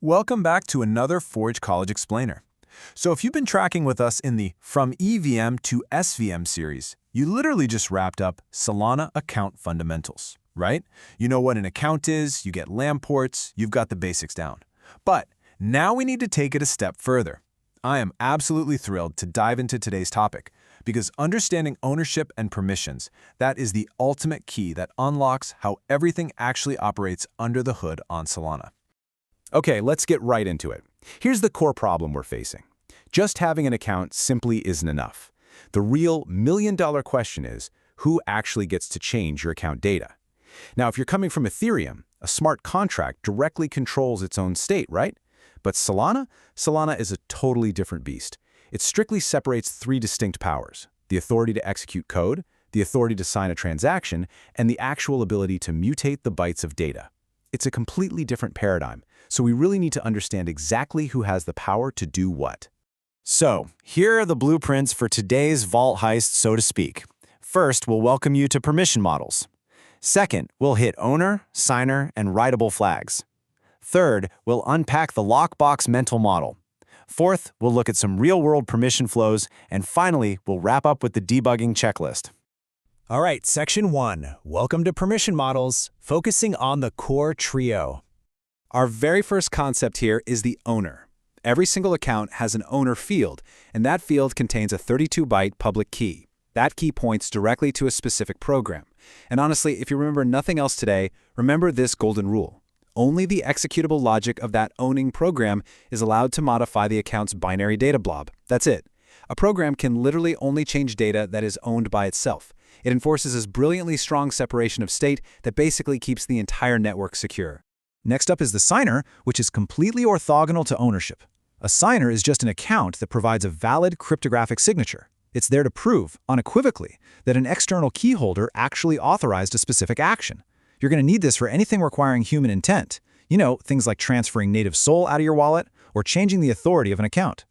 Welcome back to another Forge College Explainer. So if you've been tracking with us in the From EVM to SVM series, you literally just wrapped up Solana account fundamentals, right? You know what an account is, you get LAMP ports, you've got the basics down. But now we need to take it a step further. I am absolutely thrilled to dive into today's topic because understanding ownership and permissions, that is the ultimate key that unlocks how everything actually operates under the hood on Solana. Okay, let's get right into it. Here's the core problem we're facing. Just having an account simply isn't enough. The real million-dollar question is, who actually gets to change your account data? Now, if you're coming from Ethereum, a smart contract directly controls its own state, right? But Solana is a totally different beast. It strictly separates three distinct powers: the authority to execute code, the authority to sign a transaction, and the actual ability to mutate the bytes of data. It's a completely different paradigm, so we really need to understand exactly who has the power to do what. So, here are the blueprints for today's vault heist, so to speak. First, we'll welcome you to permission models. Second, we'll hit owner, signer, and writable flags. Third, we'll unpack the lockbox mental model. Fourth, we'll look at some real-world permission flows. And finally, we'll wrap up with the debugging checklist. All right, Section 1. Welcome to Permission Models, focusing on the core trio. Our very first concept here is the owner. Every single account has an owner field, and that field contains a 32-byte public key. That key points directly to a specific program. And honestly, if you remember nothing else today, remember this golden rule. Only the executable logic of that owning program is allowed to modify the account's binary data blob. That's it. A program can literally only change data that is owned by itself. It enforces this brilliantly strong separation of state that basically keeps the entire network secure. Next up is the signer, which is completely orthogonal to ownership. A signer is just an account that provides a valid cryptographic signature. It's there to prove, unequivocally, that an external key holder actually authorized a specific action. You're going to need this for anything requiring human intent. You know, things like transferring native SOL out of your wallet or changing the authority of an account.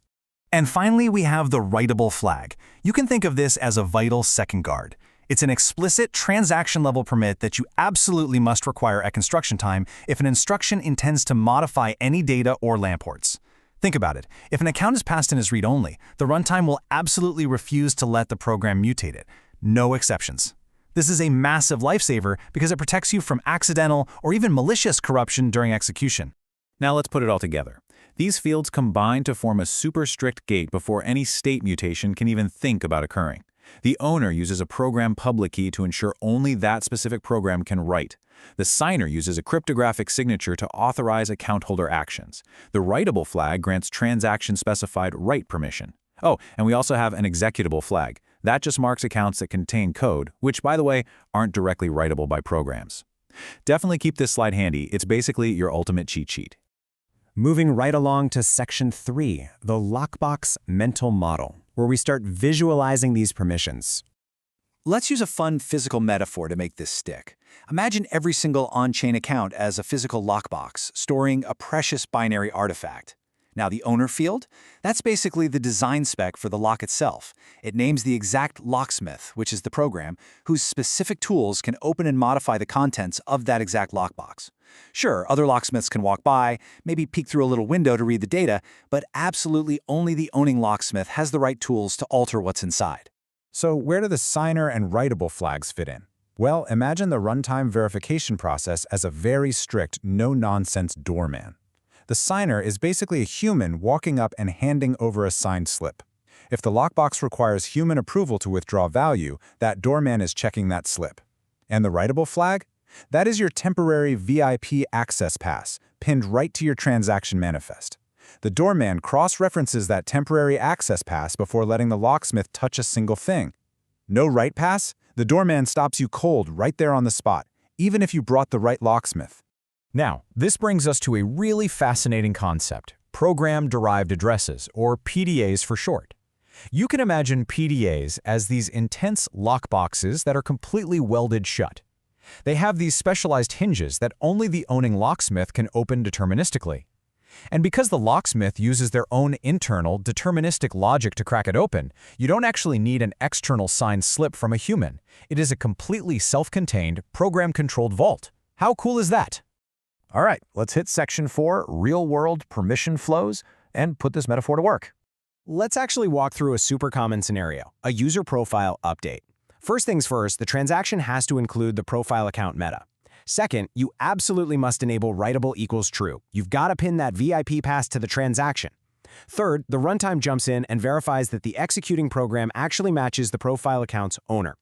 And finally, we have the writable flag. You can think of this as a vital second guard. It's an explicit transaction-level permit that you absolutely must require at construction time if an instruction intends to modify any data or LAMP ports. Think about it. If an account is passed in as read-only, the runtime will absolutely refuse to let the program mutate it. No exceptions. This is a massive lifesaver because it protects you from accidental or even malicious corruption during execution. Now let's put it all together. These fields combine to form a super strict gate before any state mutation can even think about occurring. The owner uses a program public key to ensure only that specific program can write. The signer uses a cryptographic signature to authorize account holder actions. The writable flag grants transaction-specified write permission. Oh, and we also have an executable flag. That just marks accounts that contain code, which, by the way, aren't directly writable by programs. Definitely keep this slide handy. It's basically your ultimate cheat sheet. Moving right along to Section 3, the lockbox mental model, where we start visualizing these permissions. Let's use a fun physical metaphor to make this stick. Imagine every single on-chain account as a physical lockbox, storing a precious binary artifact. Now, the owner field? That's basically the design spec for the lock itself. It names the exact locksmith, which is the program, whose specific tools can open and modify the contents of that exact lockbox. Sure, other locksmiths can walk by, maybe peek through a little window to read the data, but absolutely only the owning locksmith has the right tools to alter what's inside. So where do the signer and writable flags fit in? Well, imagine the runtime verification process as a very strict, no-nonsense doorman. The signer is basically a human walking up and handing over a signed slip. If the lockbox requires human approval to withdraw value, that doorman is checking that slip. And the writable flag? That is your temporary VIP access pass, pinned right to your transaction manifest. The doorman cross-references that temporary access pass before letting the locksmith touch a single thing. No write pass? The doorman stops you cold right there on the spot, even if you brought the right locksmith. Now, this brings us to a really fascinating concept: program-derived addresses, or PDAs for short. You can imagine PDAs as these intense lockboxes that are completely welded shut. They have these specialized hinges that only the owning locksmith can open deterministically. And because the locksmith uses their own internal, deterministic logic to crack it open, you don't actually need an external signed slip from a human. It is a completely self-contained, program-controlled vault. How cool is that? All right, let's hit section 4, real-world permission flows, and put this metaphor to work. Let's actually walk through a super common scenario, a user profile update. First things first, the transaction has to include the profile account meta. Second, you absolutely must enable writable equals true. You've got to pin that VIP pass to the transaction. Third, the runtime jumps in and verifies that the executing program actually matches the profile account's owner.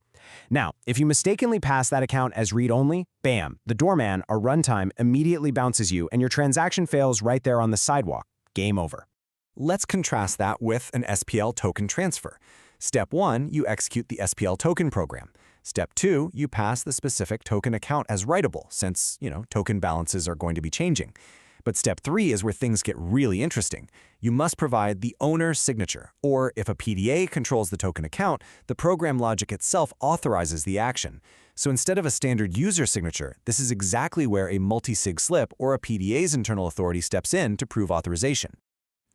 Now, if you mistakenly pass that account as read-only, bam, the doorman, or runtime, immediately bounces you and your transaction fails right there on the sidewalk. Game over. Let's contrast that with an SPL token transfer. Step 1, you execute the SPL token program. Step 2, you pass the specific token account as writable, since, token balances are going to be changing. But step 3 is where things get really interesting. You must provide the owner's signature, or if a PDA controls the token account, the program logic itself authorizes the action. So instead of a standard user signature, this is exactly where a multi-sig slip or a PDA's internal authority steps in to prove authorization.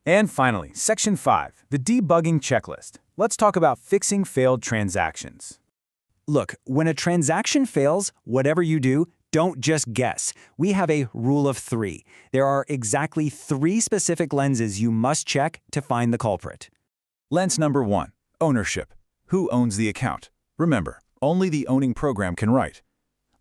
And finally, Section 5, the debugging checklist. Let's talk about fixing failed transactions. Look, when a transaction fails, whatever you do, don't just guess. We have a rule of 3. There are exactly 3 specific lenses you must check to find the culprit. Lens number 1, ownership. Who owns the account? Remember, only the owning program can write.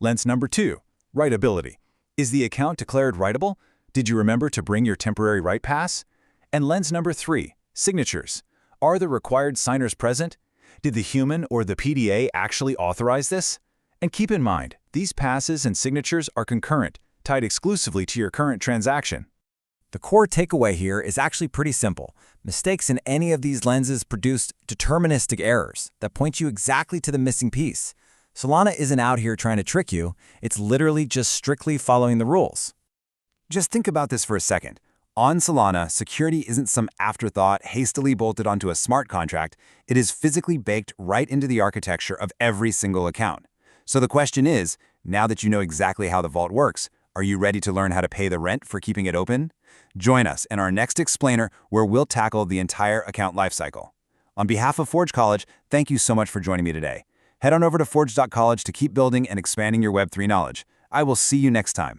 Lens number 2, writability. Is the account declared writable? Did you remember to bring your temporary write pass? And lens number 3, signatures. Are the required signers present? Did the human or the PDA actually authorize this? And keep in mind, these passes and signatures are concurrent, tied exclusively to your current transaction. The core takeaway here is actually pretty simple. Mistakes in any of these lenses produce deterministic errors that point you exactly to the missing piece. Solana isn't out here trying to trick you. It's literally just strictly following the rules. Just think about this for a second. On Solana, security isn't some afterthought hastily bolted onto a smart contract. It is physically baked right into the architecture of every single account. So the question is, now that you know exactly how the vault works, are you ready to learn how to pay the rent for keeping it open? Join us in our next explainer, where we'll tackle the entire account lifecycle. On behalf of Forge College, thank you so much for joining me today. Head on over to forge.college to keep building and expanding your Web3 knowledge. I will see you next time.